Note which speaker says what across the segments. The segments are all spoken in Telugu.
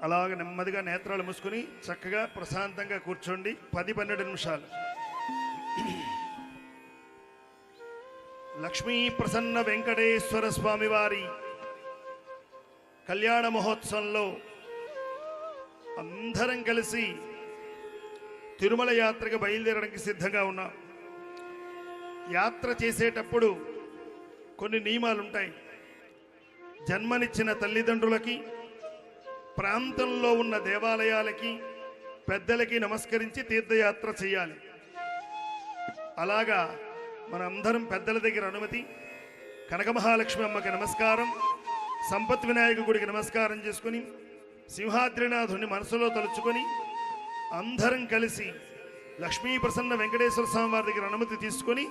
Speaker 1: అలాగ నెమ్మదిగా నేత్రాలు మూసుకుని చక్కగా ప్రశాంతంగా కూర్చోండి. 10-12 నిమిషాలు. లక్ష్మీ ప్రసన్న వెంకటేశ్వర స్వామి వారి కళ్యాణ మహోత్సవంలో అందరం కలిసి తిరుమల యాత్రకు బయలుదేరడానికి సిద్ధంగా ఉన్నాం. యాత్ర చేసేటప్పుడు కొన్ని నియమాలు ఉంటాయి. జన్మనిచ్చిన తల్లిదండ్రులకి, ప్రాంతంలో ఉన్న దేవాలయాలకి, పెద్దలకి నమస్కరించి తీర్థయాత్ర చేయాలి. అలాగా మనందరం పెద్దల దగ్గర అనుమతి, కనకమహాలక్ష్మి అమ్మకి నమస్కారం, సంపత్ వినాయక గుడికి నమస్కారం చేసుకుని సింహాద్రినాథుని మనసులో తలుచుకొని అందరం కలిసి లక్ష్మీ ప్రసన్న వెంకటేశ్వర స్వామి వారి దగ్గర అనుమతి తీసుకొని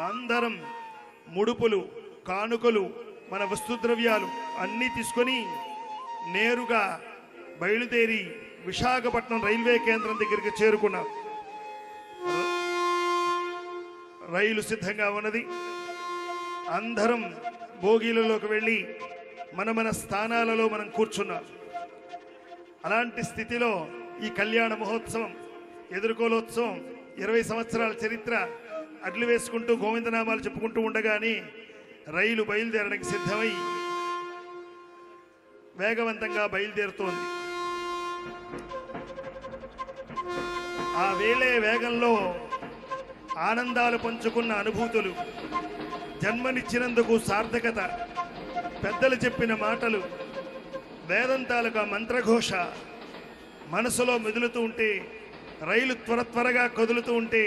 Speaker 1: అందరం ముడుపులు, కానుకలు, మన వస్తుద్రవ్యాలు అన్నీ తీసుకొని నేరుగా బయలుదేరి విశాఖపట్నం రైల్వే కేంద్రం దగ్గరికి చేరుకున్నాం. రైలు సిద్ధంగా ఉన్నది. అందరం బోగీలలోకి వెళ్ళి మన స్థానాలలో మనం కూర్చున్నాం. అలాంటి స్థితిలో ఈ కళ్యాణ మహోత్సవం, ఎదుర్కోలోత్సవం, 20 సంవత్సరాల చరిత్ర అడ్లు వేసుకుంటూ గోవిందనామాలు చెప్పుకుంటూ ఉండగానే రైలు బయలుదేరడానికి సిద్ధమై వేగవంతంగా బయలుదేరుతోంది. ఆ వేళే వేగంలో ఆనందాలు పంచుకున్న అనుభూతులు, జన్మనిచ్చినందుకు సార్థకత, పెద్దలు చెప్పిన మాటలు, వేదంతాలుగా మంత్రఘోష మనసులో మెదులుతూ ఉంటే, రైలు త్వరగా కదులుతూ ఉంటే,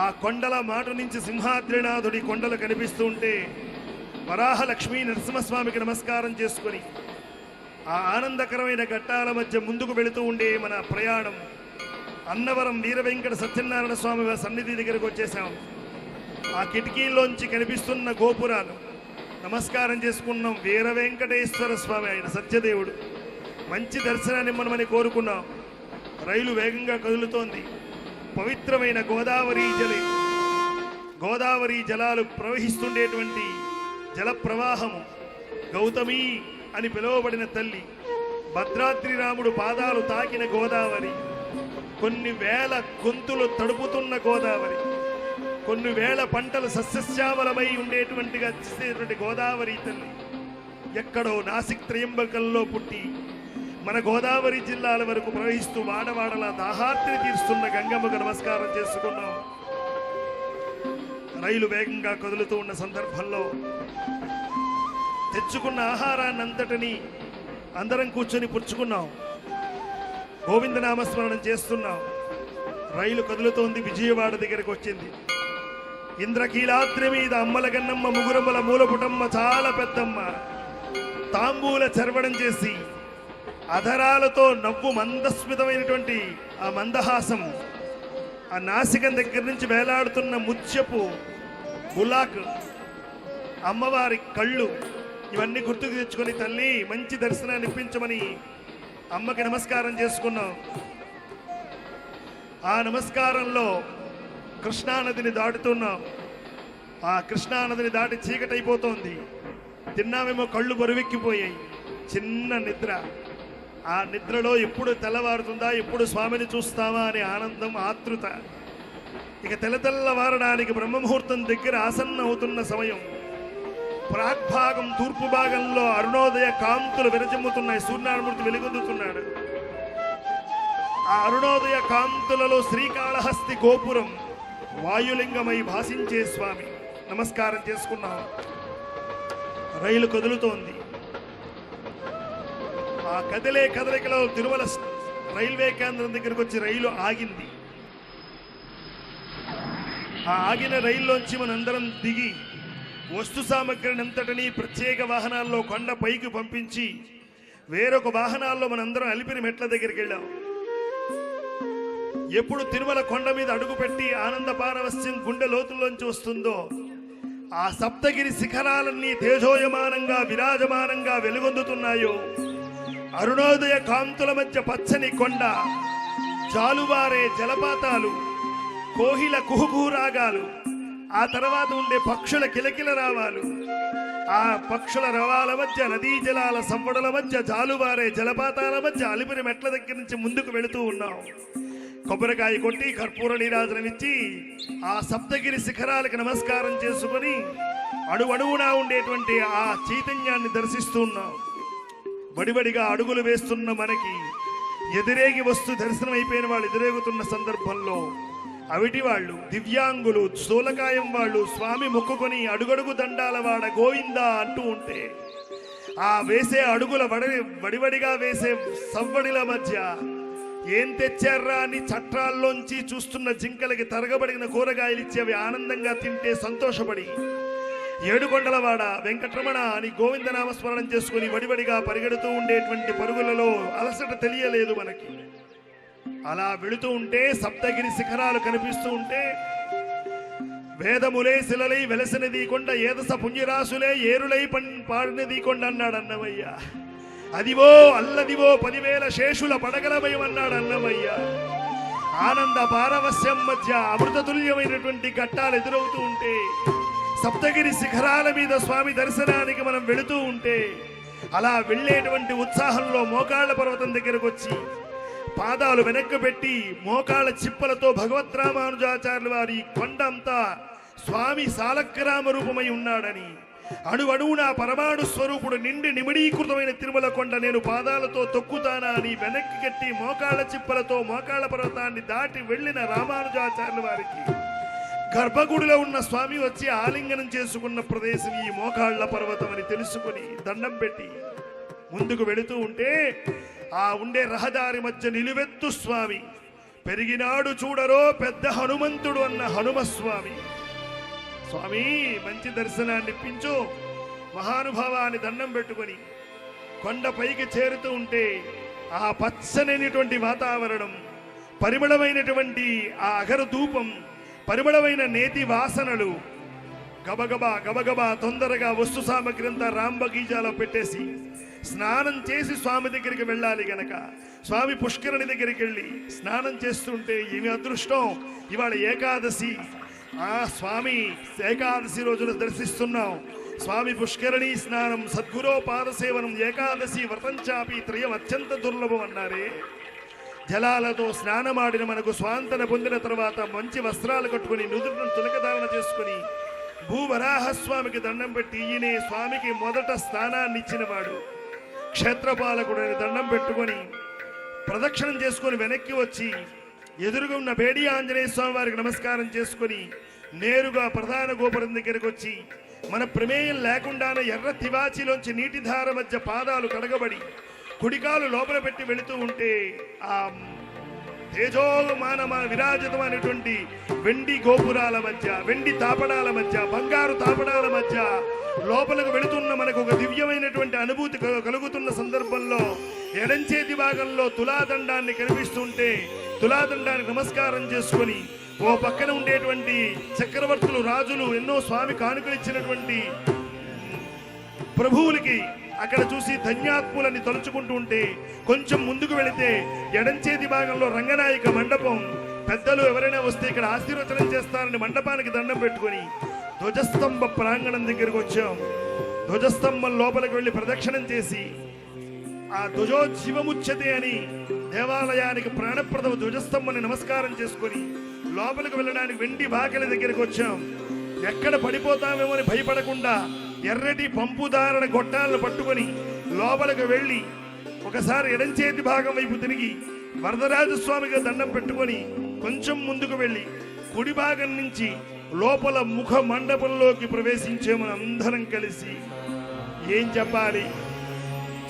Speaker 1: ఆ కొండల మాట నుంచి సింహాద్రినాథుడి కొండలు కనిపిస్తూ ఉంటే వరాహ లక్ష్మీ నరసింహస్వామికి నమస్కారం చేసుకొని ఆ ఆనందకరమైన ఘట్టాల మధ్య ముందుకు వెళుతూ ఉండే మన ప్రయాణం అన్నవరం వీర వెంకట సత్యనారాయణ స్వామి సన్నిధి దగ్గరకు వచ్చేసాం. ఆ కిటికీల్లోంచి కనిపిస్తున్న గోపురాలు నమస్కారం చేసుకున్నాం. వీర వెంకటేశ్వర స్వామి, ఆయన సత్యదేవుడు. మంచి దర్శనాన్ని మనమని కోరుకున్నాం. రైలు వేగంగా కదులుతోంది. పవిత్రమైన గోదావరి జలాలు ప్రవహిస్తుండేటువంటి జల ప్రవాహము, గౌతమి అని పిలువబడిన తల్లి, భద్రాద్రి రాముడు పాదాలు తాకిన గోదావరి, కొన్ని వేల గొంతులు తడుపుతున్న గోదావరి, కొన్ని వేల పంటలు సస్యశ్యామలమై ఉండేటువంటిగా చేసేటువంటి గోదావరి తల్లి ఎక్కడో నాసిక్ త్రయంబకంలో పుట్టి మన గోదావరి జిల్లాల వరకు ప్రవహిస్తూ వాడవాడలా దాహార్తిని తీరుస్తున్న గంగమ్మకు నమస్కారం చేసుకున్నాం. రైలు వేగంగా కదులుతూ ఉన్న సందర్భంలో తెచ్చుకున్న ఆహారాన్ని అంతటినీ అందరం కూర్చొని పుచ్చుకున్నాం. గోవిందనామస్మరణం చేస్తున్నాం. రైలు కదులుతోంది. విజయవాడ దగ్గరకు వచ్చింది. ఇంద్రకీలాద్రి మీద అమ్మల గన్నమ్మ, ముగురమ్మల మూలపుటమ్మ, చాలా పెద్దమ్మ తాంబూల చర్వణం చేసి అధరాలతో నవ్వు, మందస్మితమైనటువంటి ఆ మందహాసం, ఆ నాసికం దగ్గర నుంచి వేలాడుతున్న ముత్యపు గులాక్, అమ్మవారి కళ్ళు, ఇవన్నీ గుర్తుకు తెచ్చుకొని తల్లి మంచి దర్శనాన్ని ఇప్పించమని అమ్మకి నమస్కారం చేసుకున్నాం. ఆ నమస్కారంలో కృష్ణానదిని దాటుతున్నాం. ఆ కృష్ణానదిని దాటి చీకటైపోతోంది. తిన్నామేమో కళ్ళు బరువెక్కిపోయాయి. చిన్న నిద్ర. ఆ నిద్రలో ఎప్పుడు తెల్లవారుతుందా, ఎప్పుడు స్వామిని చూస్తామా అనే ఆనందం, ఆతృత. ఇక తెల్లవారడానికి బ్రహ్మముహూర్తం దగ్గర ఆసన్న అవుతున్న సమయం. ప్రాగ్భాగం, తూర్పు భాగంలో అరుణోదయ కాంతులు విరజిమ్ముతున్నాయి. సూర్యనారాయణమూర్తి వెలుగొందుతున్నాడు. ఆ అరుణోదయ కాంతులలో శ్రీకాళహస్తి గోపురం వాయులింగమై భాసించే స్వామి. నమస్కారం చేసుకున్నాం. రైలు కదులుతోంది. ఆ కదలికలో తిరుమల రైల్వే కేంద్రం దగ్గరకు వచ్చి రైలు ఆగింది. ఆ ఆగిన రైల్లోంచి మనందరం దిగి వస్తు సామగ్రిని అంతటినీ ప్రత్యేక వాహనాల్లో కొండ పైకి పంపించి వేరొక వాహనాల్లో మనందరం అలిపిరి మెట్ల దగ్గరికి వెళ్ళాం. ఎప్పుడు తిరుమల కొండ మీద అడుగుపెట్టి ఆనంద పారవస్యం గుండె లోతుల్లోంచి వస్తుందో, ఆ సప్తగిరి శిఖరాలన్నీ తేజోయమానంగా విరాజమానంగా వెలుగొందుతున్నాయో, అరుణోదయ కాంతుల మధ్య పచ్చని కొండ, జాలువారే జలపాతాలు, కోహిల కుహుకుహు రాగాలు, ఆ తర్వాత ఉండే పక్షుల కిలకిల రావాలు, ఆ పక్షుల రవాల మధ్య, నదీ జలాల సంవడల మధ్య, జాలువారే జలపాతాల మధ్య అలిపిరి మెట్ల దగ్గర నుంచి ముందుకు వెళుతూ ఉన్నాం. కొబ్బరికాయ కొట్టి కర్పూర నీరాజనమిచ్చి ఆ సప్తగిరి శిఖరాలకు నమస్కారం చేసుకుని అడుగడుగునా ఉండేటువంటి ఆ చైతన్యాన్ని దర్శిస్తూ ఉన్నాం. వడివడిగా అడుగులు వేస్తున్న మనకి ఎదురేగి వస్తూ దర్శనం అయిపోయిన వాళ్ళు ఎదురేగుతున్న సందర్భంలో అవిటి వాళ్ళు, దివ్యాంగులు, స్థూలకాయం వాళ్ళు స్వామి మొక్కుకొని అడుగడుగు దండాల వాడ గోవిందా అంటూ ఉంటే ఆ వేసే అడుగుల వడివడిగా వేసే సవ్వడిల మధ్య ఏం తెచ్చారా అని చట్టాల్లోంచి చూస్తున్న జింకలకి తరగబడిన కూరగాయలు ఇచ్చి అవి ఆనందంగా తింటే సంతోషపడి ఏడుకొండలవాడ వెంకటరమణ అని గోవిందనామస్మరణం చేసుకుని వడివడిగా పరిగెడుతూ ఉండేటువంటి పరుగులలో అలసట తెలియలేదు మనకి. అలా వెళుతూ ఉంటే సప్తగిరి శిఖరాలు కనిపిస్తూ ఉంటే వేదములే శిలలై వెలసినది కొండ, ఏదస పుణ్యరాశులే ఏరులై పాడినది కొండ అన్నాడు అన్నమయ్య. అదివో అల్లదివో 10,000 శేషుల పడగలమయం అన్నాడు అన్నమయ్య. ఆనంద పారవస్యం మధ్య అమృతతుల్యమైనటువంటి ఘట్టాలు ఎదురవుతూ ఉంటే సప్తగిరి శిఖరాల మీద స్వామి దర్శనానికి మనం వెళుతూ ఉంటే అలా వెళ్ళేటువంటి ఉత్సాహంలో మోకాళ్ళ పర్వతం దగ్గరకు వచ్చి పాదాలు వెనక్కు పెట్టి మోకాళ్ళ చిప్పలతో భగవత్ రామానుజాచార్యుల వారి కొండ అంతా స్వామి సాలగ్రామ రూపమై ఉన్నాడని, అణువణువునా పరమాణు స్వరూపుడు నిండి నిమిడీకృతమైన తిరుమల కొండ నేను పాదాలతో తొక్కుతానా అని వెనక్కి కట్టి మోకాళ్ళ చిప్పలతో మోకాళ్ళ పర్వతాన్ని దాటి వెళ్లిన రామానుజాచార్యుల వారికి గర్భగుడిలో ఉన్న స్వామి వచ్చి ఆలింగనం చేసుకున్న ప్రదేశం ఈ మోకాళ్ళ పర్వతం అని తెలుసుకుని దండం పెట్టి ముందుకు వెళుతూ ఉంటే ఆ ఉండే రహదారి మధ్య నిలువెత్తు స్వామి, పెరిగినాడు చూడరో పెద్ద హనుమంతుడు అన్న హనుమస్వామి. స్వామి మంచి దర్శనాన్ని ఇప్పించు మహానుభావాన్ని దండం పెట్టుకొని కొండ పైకి చేరుతూ ఉంటే ఆ పచ్చనైనటువంటి వాతావరణం, పరిమళమైనటువంటి ఆ అగరు ధూపం, పరిమళమైన నేతి వాసనలు, గబగబా గబగబా తొందరగా వస్తు సామగ్రి అంతా రాంబగీజాలో పెట్టేసి స్నానం చేసి స్వామి దగ్గరికి వెళ్ళాలి గనక స్వామి పుష్కరిణి దగ్గరికి వెళ్ళి స్నానం చేస్తుంటే ఏమి అదృష్టం, ఇవాళ ఏకాదశి. ఆ స్వామి ఏకాదశి రోజున దర్శిస్తున్నాం. స్వామి పుష్కరిణి స్నానం సద్గురో పాదసేవనం ఏకాదశి వ్రతం చాపి త్రయం అత్యంత దుర్లభం అన్నారే. జలాలతో స్నానమాడిన మనకు స్వాంతన పొందిన తర్వాత మంచి వస్త్రాలు కట్టుకుని నుదురును తులకధారణ చేసుకుని భూవరాహస్వామికి దండం పెట్టి ఈయనే స్వామికి మొదట స్థానాన్ని ఇచ్చినవాడు క్షేత్రపాలకుడు అని దండం పెట్టుకొని ప్రదక్షిణం చేసుకొని వెనక్కి వచ్చి ఎదురుగా ఉన్న బేడి ఆంజనేయ స్వామి వారికి నమస్కారం చేసుకుని నేరుగా ప్రధాన గోపురం దగ్గరకు వచ్చి మన ప్రమేయం లేకుండానే ఎర్ర తివాచిలోంచి నీటి ధార మధ్య పాదాలు కడగబడి కుడికాలు లోపల పెట్టి వెళుతూ ఉంటే ఆ తేజోమాన విరాజితమైనటువంటి వెండి గోపురాల మధ్య, వెండి తాపడాల మధ్య, బంగారు తాపడాల మధ్య లోపలకు వెళుతున్న మనకు ఒక దివ్యమైనటువంటి అనుభూతి కలుగుతున్న సందర్భంలో ఎడంచేతి భాగంలో తులాదండాన్ని కనిపిస్తుంటే తులాదండానికి నమస్కారం చేసుకొని ఓ పక్కన ఉండేటువంటి చక్రవర్తులు, రాజులు ఎన్నో స్వామి కానుకలిచ్చినటువంటి ప్రభువులకి అక్కడ చూసి ధన్యాత్ములని తలుచుకుంటూ ఉంటే కొంచెం ముందుకు వెళితే ఎడంచేతి భాగంలో రంగనాయక మండపం, పెద్దలు ఎవరైనా వస్తే ఇక్కడ ఆశీర్వచనం చేస్తారని మండపానికి దండం పెట్టుకొని ధ్వజస్తంభ ప్రాంగణం దగ్గరకు వచ్చాం. ధ్వజస్తంభం లోపలికి వెళ్ళి ప్రదక్షిణం చేసి ఆ ధ్వజోజ్జీవముచ్యతే అని దేవాలయానికి ప్రాణప్రదమ ధ్వజస్తంభాన్ని నమస్కారం చేసుకొని లోపలికి వెళ్ళడానికి వెండి బాకలి దగ్గరకు వచ్చాం. ఎక్కడ పడిపోతామేమో అని భయపడకుండా ఎర్రటి పంపుదారణ గొట్టాలను పట్టుకొని లోపలికి వెళ్ళి ఒకసారి ఎడంచేతి భాగం వైపు తిరిగి వరదరాజస్వామిగా దండం పెట్టుకొని కొంచెం ముందుకు వెళ్ళి కుడి భాగం నుంచి లోపల ముఖ మండపంలోకి ప్రవేశించే మనం అందరం కలిసి ఏం చెప్పాలి,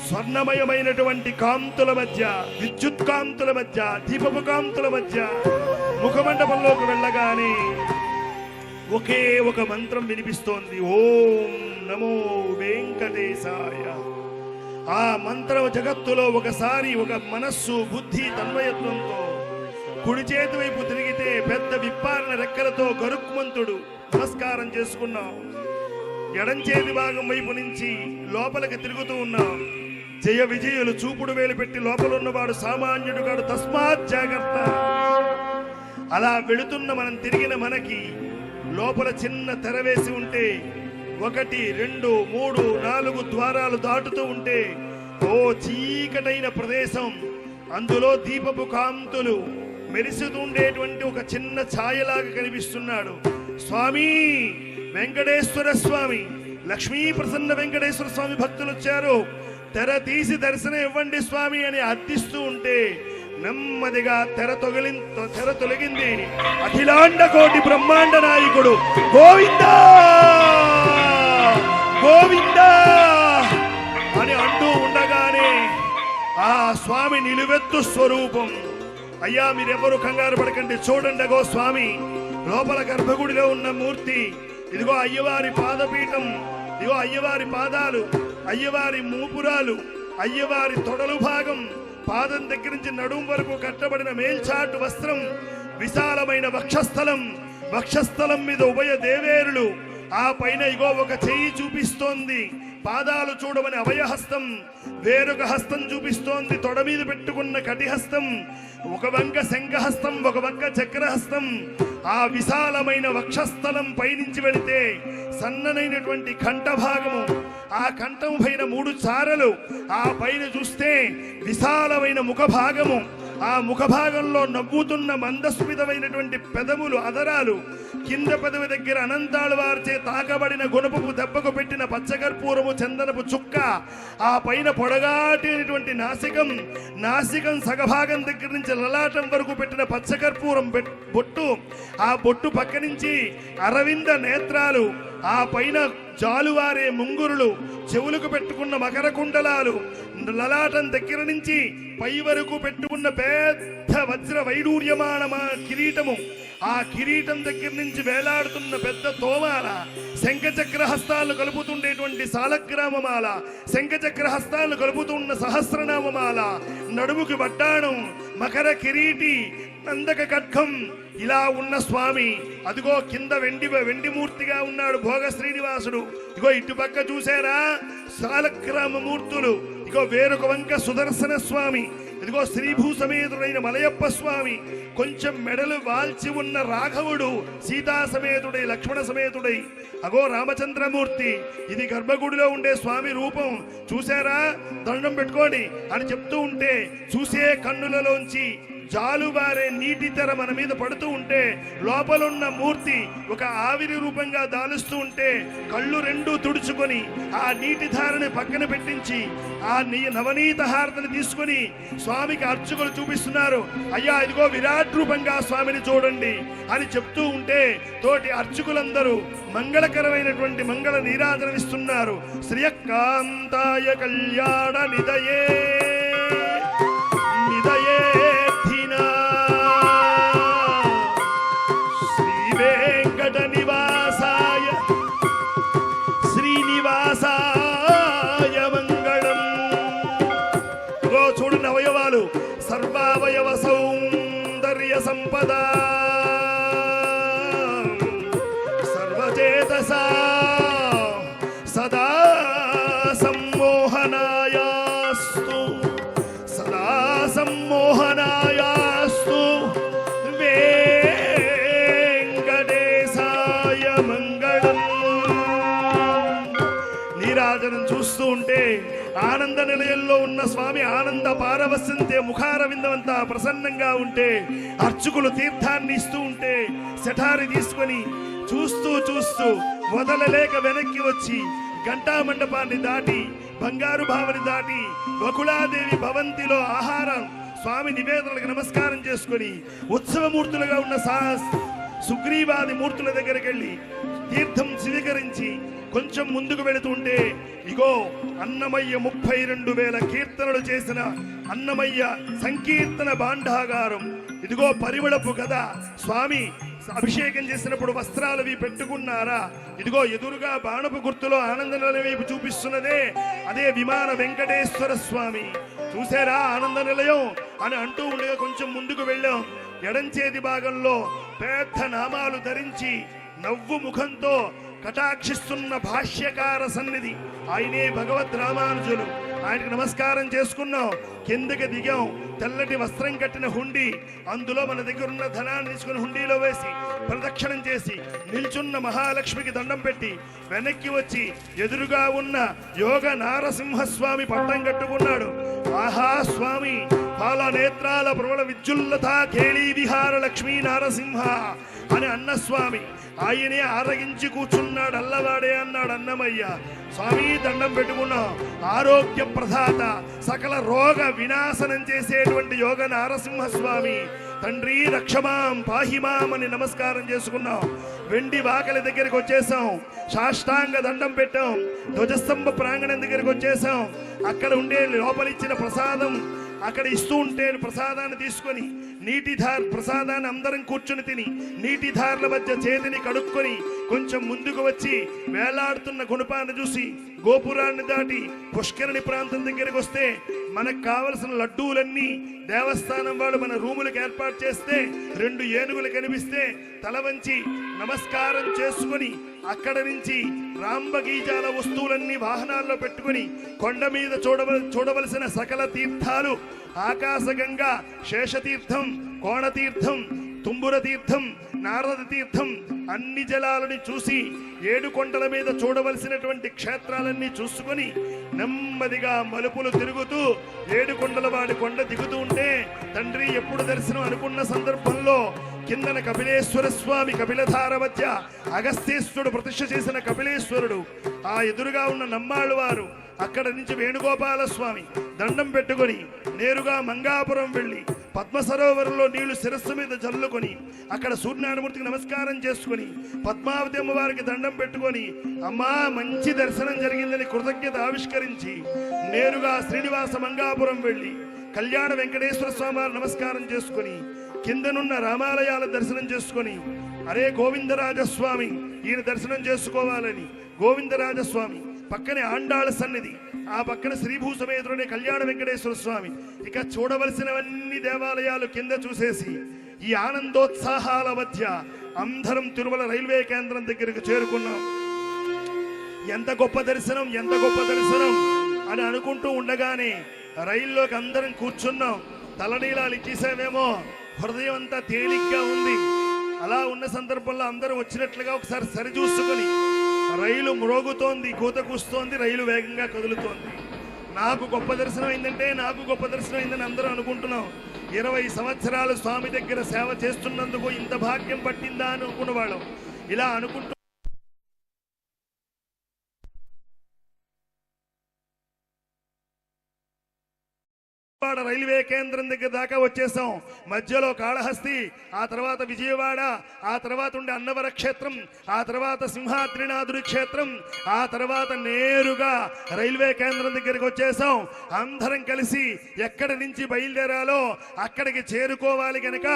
Speaker 1: స్వర్ణమయమైనటువంటి కాంతుల మధ్య, విద్యుత్ కాంతుల మధ్య, దీపపు కాంతుల మధ్య ముఖమండపంలోకి వెళ్ళగానే ఒకే ఒక మంత్రం వినిపిస్తోంది, ఓం నమో వెంకటేశాయ. ఆ మంత్రం జగత్తులో ఒకసారి ఒక మనస్సు, బుద్ధి, తన్మయత్వంతో కుడి చేతి వైపు తిరిగితే పెద్ద విప్పారిన రెక్కలతో గరుక్మంతుడు నమస్కారం చేసుకున్నాం. ఎడం చేతి భాగం వైపు నుంచి లోపలికి తిరుగుతూ ఉన్నాం. జయ విజయులు చూపుడు వేలు పెట్టి లోపల ఉన్నవాడు సామాన్యుడు కాడు, తస్మాత్ జాగ్రత్త. అలా వెళుతున్న మనం తిరిగిన మనకి లోపల చిన్న తెర వేసి ఉంటే 1 2 3 4 ద్వారాలు దాటుతూ ఉంటే ఓ చీకటైన ప్రదేశం, అందులో దీపపు కాంతులు మెరిసితుండేటువంటి ఒక చిన్న ఛాయలాగా కనిపిస్తున్నాడు. స్వామి వెంకటేశ్వర స్వామి, లక్ష్మీ ప్రసన్న వెంకటేశ్వర స్వామి భక్తులు వచ్చారు. తెర తీసి దర్శనం ఇవ్వండి స్వామి అని అర్థిస్తూ ఉంటే నెమ్మదిగా తెర తొలగింది. అఖిలాండ కోటి బ్రహ్మాండ నాయకుడు గోవిందా గోవిందా అని అంటూ ఉండగానే ఆ స్వామి నిలువెత్తు స్వరూపం. అయ్యా మీరెవరు కంగారు పడకండి, చూడండి అగో స్వామి లోపల గర్భగుడిలో ఉన్న మూర్తి. ఇదిగో అయ్యవారి పాదపీఠం, ఇదిగో అయ్యవారి పాదాలు, అయ్యవారి మూపురాలు, అయ్యవారి తొడలు భాగం, పాదం దగ్గర నుంచి నడుం వరకు కట్టబడిన మేల్చాటు వస్త్రం, విశాలమైన వక్షస్థలం, వక్షస్థలం మీద ఉభయ దేవేరులు, ఆ పైన ఇగో ఒక చెయ్యి చూపిస్తోంది, పాదాలు చూడమని అభయహస్తం, వేరొక హస్తం చూపిస్తోంది, తొడ మీద పెట్టుకున్న కటిహస్తం, ఒక వంక శంఖహస్తం, ఒక వంక చక్రహస్తం. ఆ విశాలమైన వక్షస్థలం పైనుంచి వెళితే సన్ననైనటువంటి కంఠభాగము, ఆ కంఠం పైన 3 చారలు, ఆ పైన చూస్తే విశాలమైన ముఖభాగము, ఆ ముఖభాగంలో నవ్వుతున్న మందస్మితమైనటువంటి పెదవులు, అదరాలు, కింద పెదవి దగ్గర అనంతాళ్ వారిచే తాకబడిన గుణపపు దెబ్బకు పెట్టిన పచ్చకర్పూరము చందనపు చుక్క, ఆ పైన పొడగాటినటువంటి నాసికం, నాసికం సగభాగం దగ్గర నుంచి లలాటం వరకు పెట్టిన పచ్చకర్పూరం బొట్టు, ఆ బొట్టు పక్క నుంచి అరవింద నేత్రాలు, ఆ పైన జాలువారే ముంగురులు, చెవులకు పెట్టుకున్న మకర కుండలాలు, లలాటం దగ్గర నుంచి పై వరకు పెట్టుకున్న పెద్ద వజ్ర వైడూర్యమాన కిరీటము, ఆ కిరీటం దగ్గర నుంచి వేలాడుతున్న పెద్ద తోమాల, శంఖచక్ర హస్తాలు కలుపుతుండేటువంటి సాలగ్రామమాల, శంఖచక్ర హస్తాలు కలుపుతున్న సహస్రనామమాల, నడుముకి వడ్డాణం, మకర కిరీటి, నందక ఖడ్గం, ఇలా ఉన్న స్వామి అదిగో కింద వెండి మూర్తిగా ఉన్నాడు భోగ శ్రీనివాసుడు. ఇగో ఇటుపక్క చూసారా సాలగ్రామ మూర్తులు, ఇగో వేరొక వంక సుదర్శన స్వామి, ఇదిగో శ్రీభూ సమేతుడైన మలయప్ప స్వామి, కొంచెం మెడలు వాల్చి ఉన్న రాఘవుడు, సీతా సమేతుడై లక్ష్మణ సమేతుడై, అగో రామచంద్రమూర్తి. ఇది గర్భగుడిలో ఉండే స్వామి రూపం. చూసారా, దండం పెట్టుకోండి అని చెప్తూ ఉంటే చూసే కన్నులలోంచి జాలువారే నీటి తెర మన మీద పడుతూ ఉంటే లోపలున్న మూర్తి ఒక ఆవిరి రూపంగా దాలుస్తూ ఉంటే కళ్ళు 2 తుడుచుకొని ఆ నీటి ధారని పక్కన పెట్టించి ఆ నవనీత హారతిని తీసుకొని స్వామికి అర్చకులు చూపిస్తున్నారు. అయ్యా ఇదిగో విరాట్ రూపంగా స్వామిని చూడండి అని చెప్తూ ఉంటే తోటి అర్చకులందరూ మంగళకరమైనటువంటి మంగళ నీరాజనమిస్తున్నారు. శ్రియకాంతాయ కళ్యాణ నిదయే నిదయే నివాసాయ శ్రీనివాసాయ మంగళం. చూడండి అవయవాలు, సర్వావయవ సౌందర్య సంపద, సర్వచేతసా సదా సమ్మోహనాయాస్తు, సదా సమ్మోహనాయాస్తు నీరాజనం చూస్తూ ఉంటే ఆనంద నిలయంలో ఉన్న స్వామి ఆనంద పారవస్యంతే ముఖారవిందమంతా ప్రసన్నంగా ఉంటే అర్చకులు తీర్థాన్ని ఇస్తూ ఉంటే శఠారి తీసుకొని చూస్తూ చూస్తూ వదలలేక వెనక్కి వచ్చి గంటా మండపాన్ని దాటి బంగారు భావని దాటి వకుళాదేవి భవంతిలో ఆహారం స్వామి నివేదనలకు నమస్కారం చేసుకొని ఉత్సవమూర్తులుగా ఉన్న సుగ్రీవాది మూర్తుల దగ్గరికి వెళ్ళి తీర్థం స్వీకరించి కొంచెం ముందుకు వెళుతుంటే ఇగో అన్నమయ్య 32,000 కీర్తనలు చేసిన అన్నమయ్య సంకీర్తన భాండాగారం, ఇదిగో పరిమళపు కదా. స్వామి అభిషేకం చేసినప్పుడు వస్త్రాలవి పెట్టుకున్నారా? ఇదిగో ఎదురుగా బాణపు గుర్తులో ఆనంద నిలయం చూపిస్తున్నదే అదే విమాన వెంకటేశ్వర స్వామి. చూసారా ఆనంద నిలయం అని అంటూ ఉండగా కొంచెం ముందుకు వెళ్ళాం. ఎడంచేతి భాగంలో పెద్ద నామాలు ధరించి నవ్వు ముఖంతో కటాక్షిస్తున్న భాష్యకార సన్నిధి, ఆయనే భగవద్ రామానుజులు. ఆయనకు నమస్కారం చేసుకున్నాం, కిందకి దిగాం. తెల్లటి వస్త్రం కట్టిన హుండీ, అందులో మన దగ్గర ఉన్న ధనాన్ని తీసుకుని హుండీలో వేసి ప్రదక్షిణం చేసి నిల్చున్న మహాలక్ష్మికి దండం పెట్టి వెనక్కి వచ్చి ఎదురుగా ఉన్న యోగ నారసింహస్వామి పట్టం కట్టుకున్నాడు. ఆహా స్వామి పాల నేత్రాల ప్రబల విద్యుల్లత కేళీ విహార లక్ష్మీ నారసింహ అని అన్న స్వామి ఆయనే ఆరగించి కూర్చున్నాడు. అల్లవాడే అన్నాడు అన్నమయ్య. స్వామి దండం పెట్టుకున్నాం. ఆరోగ్య ప్రదాత, సకల రోగ వినాశనం చేసేటువంటి యోగ నారసింహస్వామి తండ్రి రక్షమాం పాహిమాం అని నమస్కారం చేసుకున్నాం. వెండి వాకలి దగ్గరికి వచ్చేసాం, సాష్టాంగ దండం పెట్టాం. ధ్వజస్తంభ ప్రాంగణం దగ్గరికి వచ్చేసాం. అక్కడ ఉండే లోపలిచ్చిన ప్రసాదం అక్కడ ఇస్తూ ఉంటే ప్రసాదాన్ని తీసుకొని ప్రసాదాన్ని అందరం కూర్చుని తిని నీటి ధారల మధ్య చేతిని కడుక్కొని కొంచెం ముందుకు వచ్చి వేలాడుతున్న గుణపాన్ని చూసి గోపురాన్ని దాటి పుష్కరిణి ప్రాంతం దగ్గరికి వస్తే మనకు కావలసిన లడ్డూలన్నీ దేవస్థానం వాడు మన రూములకు ఏర్పాటు చేస్తే 2 ఏనుగులు కనిపిస్తే తల వంచి నమస్కారం చేసుకుని అక్కడ నుంచి రాంబగీజాల వస్తువులన్నీ వాహనాల్లో పెట్టుకుని కొండ మీద చూడవలసిన సకల తీర్థాలు ఆకాశగంగా, శేషతీర్థం, కోణతీర్థం, తుంబుర తీర్థం, నారద తీర్థం అన్ని జలాలని చూసి 7 కొండల మీద చూడవలసినటువంటి క్షేత్రాలన్నీ చూసుకొని నెమ్మదిగా మలుపులు తిరుగుతూ 7 కొండల వాడి కొండ దిగుతూ ఉంటే తండ్రి ఎప్పుడు దర్శనం అనుకున్న సందర్భంలో కిందన కపిలేశ్వర స్వామి కపిలధార మధ్య అగస్త్యేశ్వరుడు ప్రతిష్ఠ చేసిన కపిలేశ్వరుడు, ఆ ఎదురుగా ఉన్న నమ్మాళ్ళు వారు, అక్కడ నుంచి వేణుగోపాల స్వామి దండం పెట్టుకొని నేరుగా మంగాపురం వెళ్ళి పద్మ సరోవరంలో నీళ్లు శిరస్సు మీద జల్లుకొని అక్కడ సూర్యనారాయణమూర్తికి నమస్కారం చేసుకుని పద్మావతి అమ్మవారికి దండం పెట్టుకొని అమ్మా మంచి దర్శనం జరిగిందని కృతజ్ఞత ఆవిష్కరించి నేరుగా శ్రీనివాస మంగాపురం వెళ్ళి కళ్యాణ వెంకటేశ్వర స్వామి నమస్కారం చేసుకుని కిందనున్న రామాలయాల దర్శనం చేసుకొని అరే గోవిందరాజస్వామి ఈయన దర్శనం చేసుకోవాలని గోవిందరాజస్వామి పక్కనే ఆండాళ సన్నిధి, ఆ పక్కన శ్రీభూసమేతుడనే కళ్యాణ వెంకటేశ్వర స్వామి, ఇక చూడవలసినవన్నీ దేవాలయాలు కింద చూసేసి ఈ ఆనందోత్సాహాల మధ్య అందరం తిరుమల రైల్వే కేంద్రం దగ్గరకు చేరుకున్నాం. ఎంత గొప్ప దర్శనం, ఎంత గొప్ప దర్శనం అని అనుకుంటూ ఉండగానే రైల్లోకి అందరం కూర్చున్నాం. తలనీలాలు ఇచ్చేసామేమో, హృదయం అంతా తేలిగ్గా ఉంది. అలా ఉన్న సందర్భంలో అందరం వచ్చినట్లుగా ఒకసారి సరిచూసుకొని రైలు మ్రోగుతోంది, కూత కూస్తోంది, రైలు వేగంగా కదులుతోంది. నాకు గొప్ప దర్శనం అయిందంటే నాకు గొప్ప దర్శనం అయిందని అందరూ అనుకుంటున్నాం. 20 సంవత్సరాలు స్వామి దగ్గర సేవ చేస్తున్నందుకు ఇంత భాగ్యం పట్టిందా అని అనుకున్నవాళ్ళం. ఇలా అనుకుంటూ రైల్వే కేంద్రం దగ్గర దాకా వచ్చేసాం. మధ్యలో కాళహస్తి, ఆ తర్వాత విజయవాడ, ఆ తర్వాత ఉండే అన్నవర క్షేత్రం, ఆ తర్వాత సింహాద్రినాథుడి క్షేత్రం, ఆ తర్వాత నేరుగా రైల్వే కేంద్రం దగ్గరికి వచ్చేసాం. అందరం కలిసి ఎక్కడి నుంచి బయలుదేరాలో అక్కడికి చేరుకోవాలి కనుక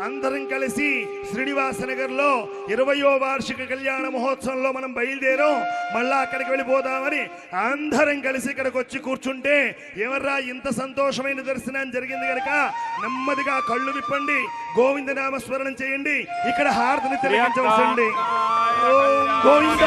Speaker 1: అందరం కలిసి శ్రీనివాస నగర్ లో 20వ వార్షిక కళ్యాణ మహోత్సవంలో మనం బయలుదేరాం. మళ్ళా అక్కడికి వెళ్ళిపోదామని అందరం కలిసి ఇక్కడికి వచ్చి కూర్చుంటే ఎవర్రా ఇంత సంతోషమైన దర్శనం జరిగింది కనుక నెమ్మదిగా కళ్ళు విప్పండి, గోవింద నామస్మరణం చేయండి, ఇక్కడ హారతిని తిలకించవలసింది. గోవింద